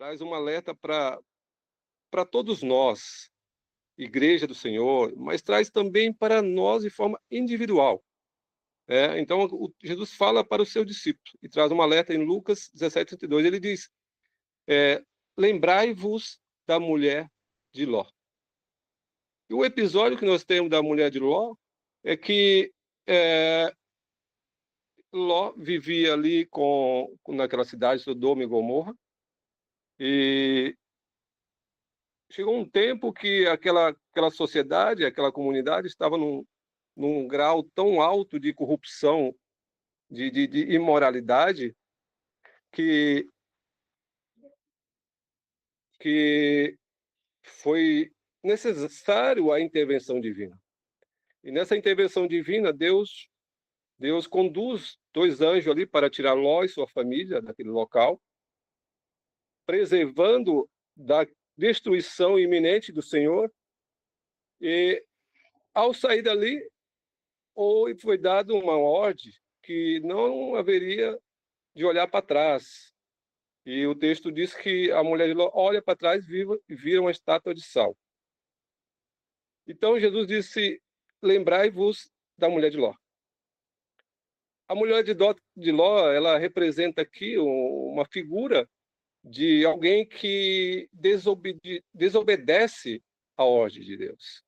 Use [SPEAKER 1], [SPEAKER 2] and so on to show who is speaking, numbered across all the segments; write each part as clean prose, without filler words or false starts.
[SPEAKER 1] traz um alerta para todos nós, Igreja do Senhor, mas traz também para nós de forma individual. Então, Jesus fala para o seu discípulo e traz um alerta em Lucas 17:32. Ele diz: lembrai-vos da mulher de Ló. E o episódio que nós temos da mulher de Ló é que Ló vivia ali naquela cidade, Sodoma e Gomorra, e chegou um tempo que aquela sociedade, aquela comunidade estava num grau tão alto de corrupção, de imoralidade, que, que foi necessário a intervenção divina. E nessa intervenção divina, Deus conduz dois anjos ali para tirar Ló e sua família daquele local, preservando da destruição iminente do Senhor. E ao sair dali, foi dado uma ordem que não haveria de olhar para trás. E o texto diz que a mulher de Ló olha para trás e vira uma estátua de sal. Então Jesus disse: lembrai-vos da mulher de Ló. A mulher de Ló, ela representa aqui uma figura de alguém que desobedece à ordem de Deus.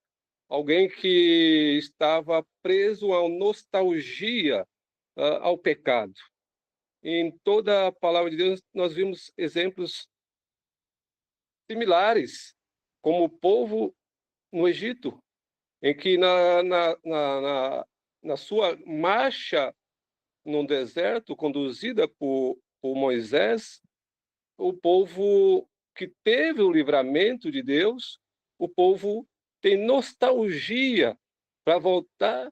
[SPEAKER 1] Alguém que estava preso à nostalgia, ao pecado. Em toda a palavra de Deus, nós vimos exemplos similares, como o povo no Egito, em que na sua marcha no deserto, conduzida por Moisés, o povo que teve o livramento de Deus, o povo tem nostalgia para voltar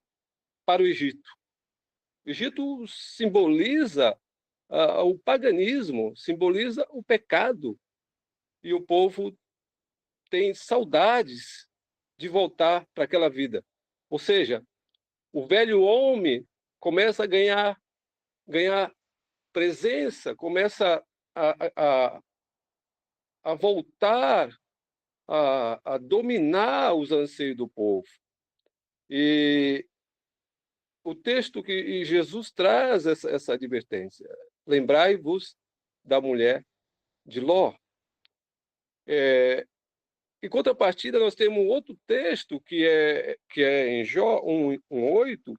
[SPEAKER 1] para o Egito. O Egito simboliza o paganismo, simboliza o pecado, e o povo tem saudades de voltar para aquela vida. Ou seja, o velho homem começa a ganhar presença, começa a voltar a dominar os anseios do povo. E o texto que Jesus traz essa advertência: lembrai-vos da mulher de Ló. Em contrapartida, nós temos um outro texto que é em Jó 1:8,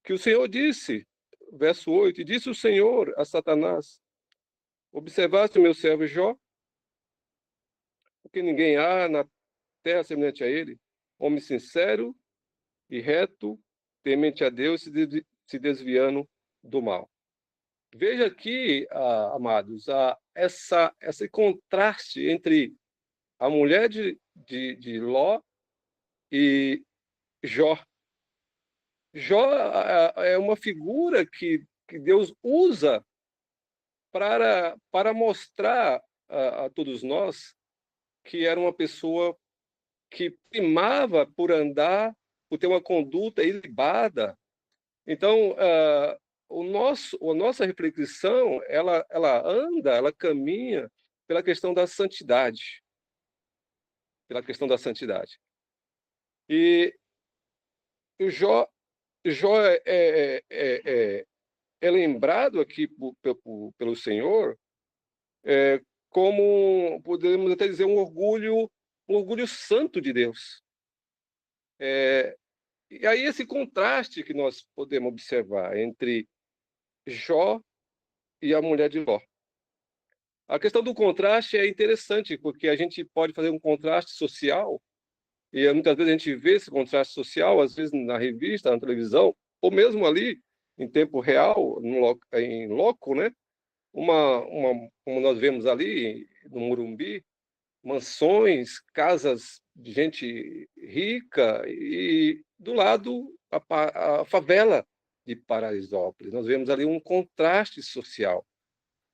[SPEAKER 1] que o Senhor disse, verso 8: e disse o Senhor a Satanás: observaste o meu servo Jó, porque ninguém há na terra semelhante a ele, homem sincero e reto, temente a Deus, se desviando do mal. Veja aqui, amados, esse contraste entre a mulher de Ló e Jó. Jó é uma figura que Deus usa para mostrar a todos nós que era uma pessoa que primava por ter uma conduta ilibada. Então, a nossa reflexão, ela caminha pela questão da santidade. Pela questão da santidade. E o Jó é lembrado aqui pelo Senhor como, podemos até dizer, um orgulho santo de Deus. E aí esse contraste que nós podemos observar entre Jó e a mulher de Ló. A questão do contraste é interessante, porque a gente pode fazer um contraste social, e muitas vezes a gente vê esse contraste social, às vezes na revista, na televisão, ou mesmo ali em tempo real, em loco, né? Como nós vemos ali no Morumbi, mansões, casas de gente rica, e do lado a favela de Paraisópolis. Nós vemos ali um contraste social.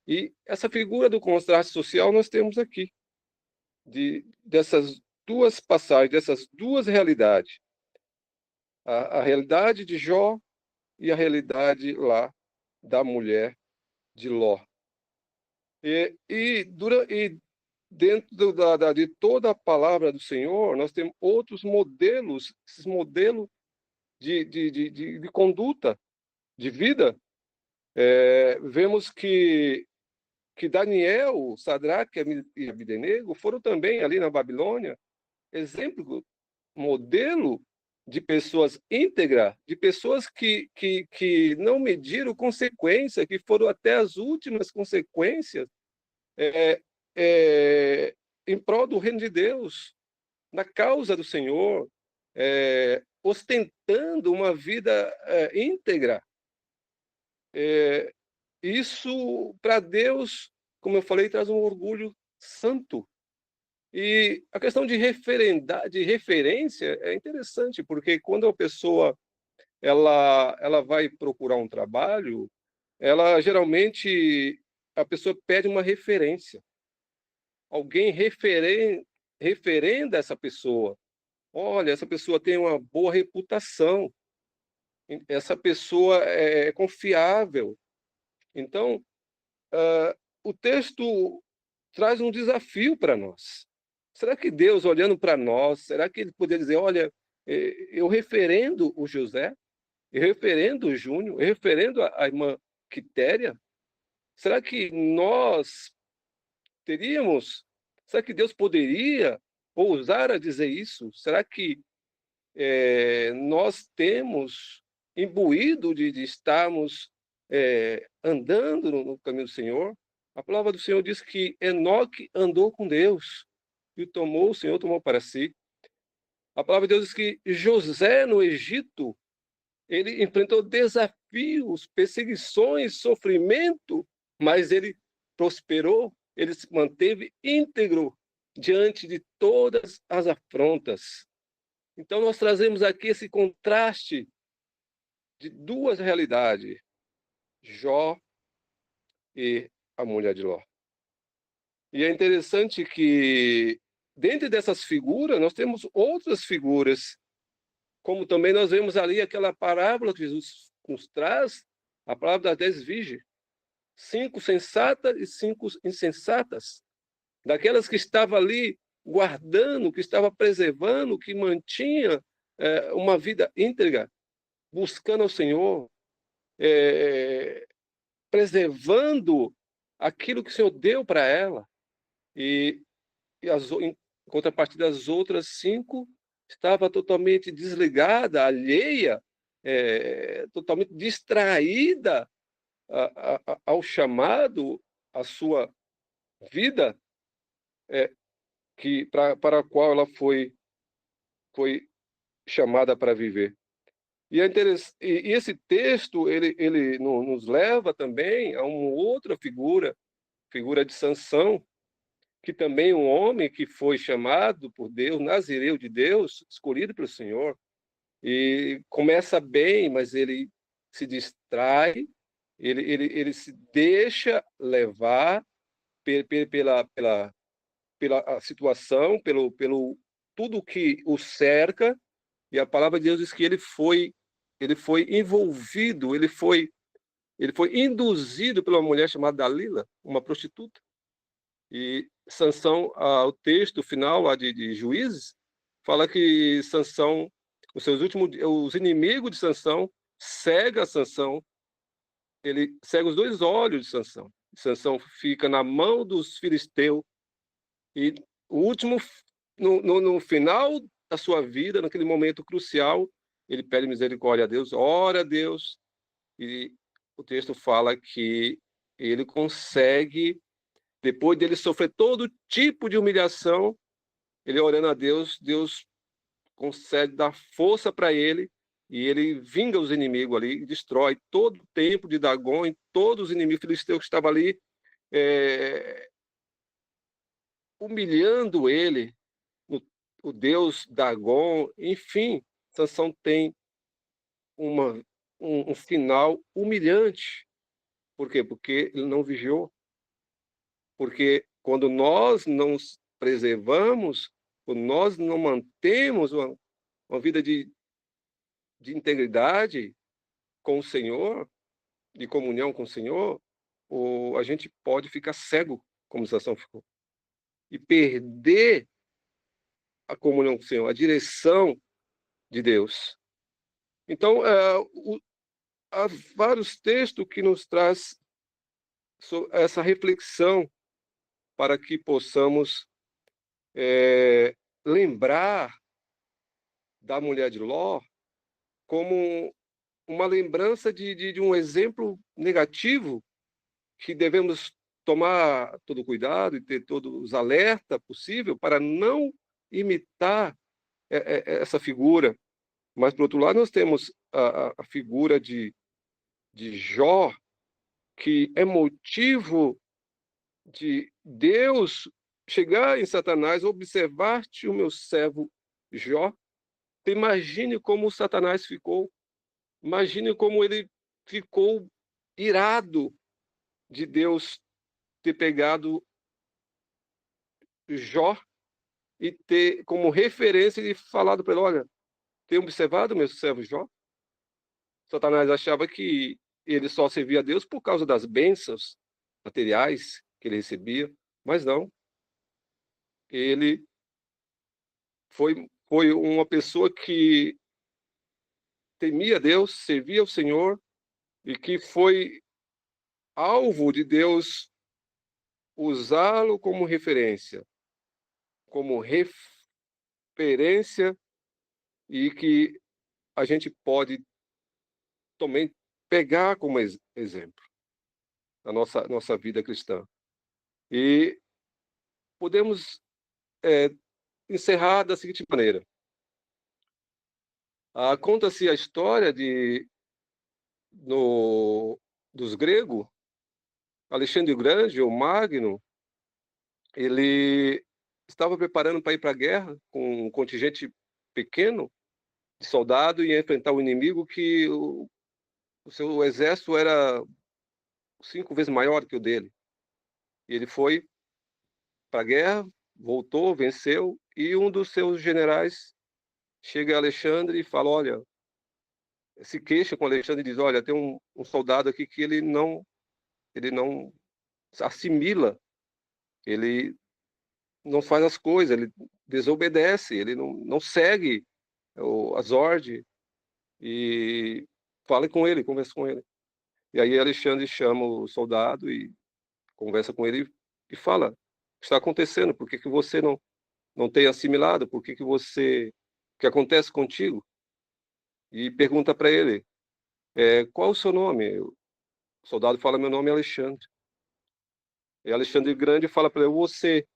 [SPEAKER 1] E essa figura do contraste social nós temos aqui, dessas duas passagens, dessas duas realidades. A realidade de Jó e a realidade lá da mulher de Ló. E dentro de toda a palavra do Senhor, nós temos outros modelos, esses modelos de conduta, de vida. Vemos que Daniel, Sadraque e Abdenego foram também ali na Babilônia, exemplo, modelo de pessoas íntegras, de pessoas que não mediram consequência, que foram até as últimas consequências é, é, em prol do reino de Deus, na causa do Senhor, ostentando uma vida íntegra. Isso, para Deus, como eu falei, traz um orgulho santo. E a questão de referência é interessante, porque quando a pessoa ela vai procurar um trabalho, ela geralmente a pessoa pede uma referência. Alguém referenda essa pessoa. Olha, essa pessoa tem uma boa reputação. Essa pessoa é confiável. Então, o texto traz um desafio para nós. Será que Deus, olhando para nós, será que ele poderia dizer, olha, eu referendo o José, eu referendo o Júnior, eu referendo a irmã Quitéria? Será que nós teríamos, será que Deus poderia ousar a dizer isso? Será que nós temos imbuído de estarmos andando no caminho do Senhor? A palavra do Senhor diz que Enoque andou com Deus e o Senhor tomou para si. A palavra de Deus diz que José, no Egito, ele enfrentou desafios, perseguições, sofrimento, mas ele prosperou, ele se manteve íntegro diante de todas as afrontas. Então, nós trazemos aqui esse contraste de duas realidades, Jó e a mulher de Ló. E é interessante que, dentro dessas figuras, nós temos outras figuras, como também nós vemos ali aquela parábola que Jesus nos traz, a palavra das 10 virgens, 5 sensatas e 5 insensatas, daquelas que estavam ali guardando, que estava preservando, que mantinha uma vida íntegra, buscando ao Senhor, preservando aquilo que o Senhor deu para ela. E em contrapartida, as outras 5 estava totalmente desligada, alheia, totalmente distraída ao chamado, à sua vida, para a qual ela foi chamada para viver. E esse texto ele nos leva também a uma outra figura de Sansão, que também é um homem que foi chamado por Deus, nazireu de Deus, escolhido pelo Senhor, e começa bem, mas ele se distrai, ele se deixa levar pela situação, pelo tudo que o cerca, e a palavra de Deus diz que ele foi envolvido, ele foi induzido pela uma mulher chamada Dalila, uma prostituta. E Sansão, o texto final lá de Juízes, fala que Sansão, os inimigos de Sansão, cega Sansão, ele cega os 2 olhos de Sansão. Sansão fica na mão dos filisteus e o último, no final da sua vida, naquele momento crucial, ele pede misericórdia a Deus, ora a Deus, e o texto fala que ele consegue, depois dele sofrer todo tipo de humilhação, ele orando a Deus, Deus concede dar força para ele, e ele vinga os inimigos ali, destrói todo o templo de Dagon e todos os inimigos filisteus que estavam ali, humilhando ele, o deus Dagon. Enfim, Sansão tem um final humilhante. Por quê? Porque ele não vigiou. Porque quando nós não preservamos, quando nós não mantemos uma vida de integridade com o Senhor, de comunhão com o Senhor, a gente pode ficar cego, como Sansão ficou. e perder a comunhão com o Senhor, a direção de Deus. Então, há vários textos que nos traz essa reflexão para que possamos lembrar da mulher de Ló como uma lembrança de um exemplo negativo que devemos tomar todo cuidado e ter todos os alertas possível para não imitar essa figura. Mas, por outro lado, nós temos a figura de Jó, que é motivo de Deus chegar em Satanás, observar-te o meu servo Jó. Imagine como Satanás ficou. Imagine como ele ficou irado de Deus ter pegado Jó e ter como referência e falado para ele: olha, tem observado meu servo Jó? Satanás achava que ele só servia a Deus por causa das bênçãos materiais que ele recebia, mas não. Ele foi uma pessoa que temia Deus, servia ao Senhor e que foi alvo de Deus usá-lo como referência, e que a gente pode também pegar como exemplo na nossa vida cristã. E podemos encerrar da seguinte maneira. Conta-se a história dos gregos. Alexandre o Grande, o Magno, ele estava preparando para ir para a guerra com um contingente pequeno de soldados e enfrentar o inimigo que o seu exército era 5 vezes maior que o dele. E ele foi para a guerra, voltou, venceu, e um dos seus generais chega a Alexandre e fala: olha, se queixa com Alexandre e diz: olha, tem um soldado aqui que ele não assimila, ele não faz as coisas, ele desobedece, ele não segue as ordens, e fala com ele, conversa com ele. E aí Alexandre chama o soldado e conversa com ele e fala: o que está acontecendo? Por que você não tem assimilado? O que acontece contigo? E pergunta para ele: qual o seu nome? O soldado fala: meu nome é Alexandre. E Alexandre Grande fala para ele: você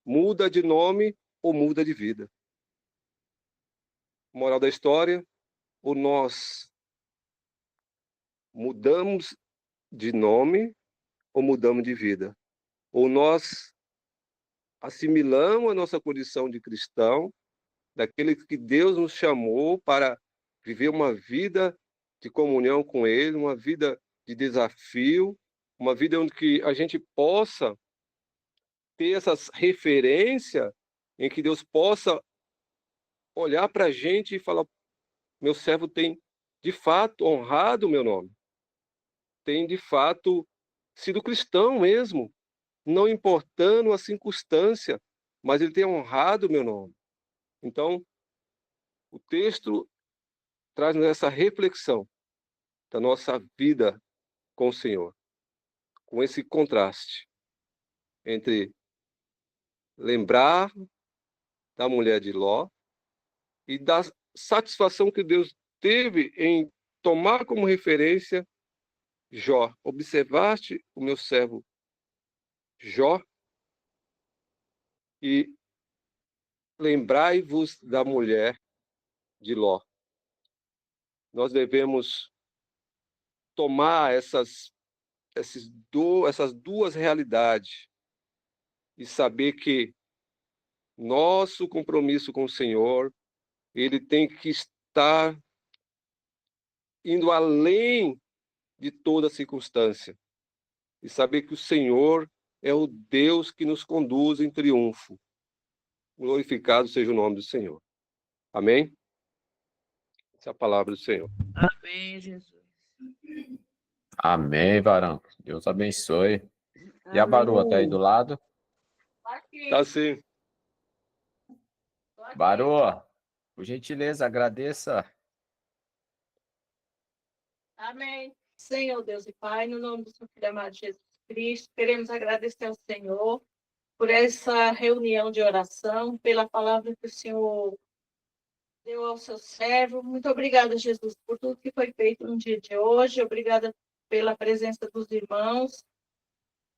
[SPEAKER 1] muda de nome ou muda de vida? Moral da história: ou nós mudamos de nome ou mudamos de vida? Ou nós assimilamos a nossa condição de cristão, daquele que Deus nos chamou para viver uma vida de comunhão com Ele, uma vida de desafio, uma vida onde que a gente possa ter essas referências, em que Deus possa olhar para a gente e falar: meu servo tem de fato honrado o meu nome, tem de fato sido cristão mesmo, não importando a circunstância, mas ele tem honrado o meu nome. Então, o texto traz essa reflexão da nossa vida com o Senhor, com esse contraste entre lembrar da mulher de Ló e da satisfação que Deus teve em tomar como referência Jó. Observaste o meu servo Jó e lembrai-vos da mulher de Ló. Nós devemos tomar essas duas realidades e saber que nosso compromisso com o Senhor, ele tem que estar indo além de toda circunstância e saber que o Senhor é o Deus que nos conduz em triunfo. Glorificado seja o nome do Senhor. Amém? Essa é a palavra do Senhor.
[SPEAKER 2] Amém, Jesus.
[SPEAKER 3] Amém, varão. Deus abençoe. E a Baru, tá aí do lado?
[SPEAKER 1] Tá sim.
[SPEAKER 2] Barô, por gentileza, agradeça.
[SPEAKER 3] Amém. Senhor Deus e Pai, no nome do seu Filho amado Jesus Cristo, queremos agradecer ao Senhor por essa reunião de oração, pela palavra que o Senhor deu ao seu servo. Muito obrigada, Jesus, por tudo que foi feito no dia de hoje. Obrigada pela presença dos irmãos.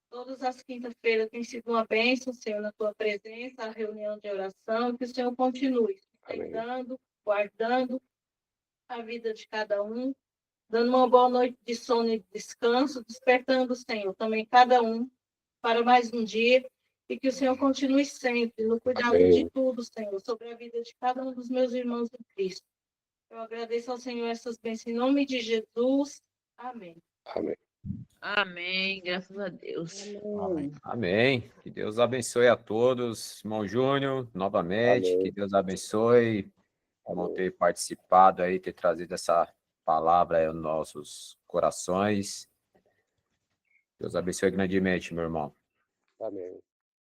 [SPEAKER 3] Todas as quintas-feiras tem sido uma bênção, Senhor, na tua presença, a reunião de oração. Que o Senhor continue sustentando, guardando a vida de cada um, dando uma boa noite de sono e de descanso, despertando, Senhor, também cada um para mais um dia, e que o Senhor continue sempre no cuidado de tudo, Senhor, sobre a vida de cada um dos meus irmãos em Cristo. Eu agradeço ao Senhor essas bênçãos em nome de Jesus. Amém.
[SPEAKER 1] Amém.
[SPEAKER 4] Amém, graças a Deus.
[SPEAKER 2] Amém. Amém. Que Deus abençoe a todos. Irmão Júnior, novamente,
[SPEAKER 1] Amém.
[SPEAKER 2] que Deus abençoe. Vamos ter participado aí, ter trazido essa palavra aí aos nossos corações. Deus abençoe grandemente, meu irmão.
[SPEAKER 1] Amém.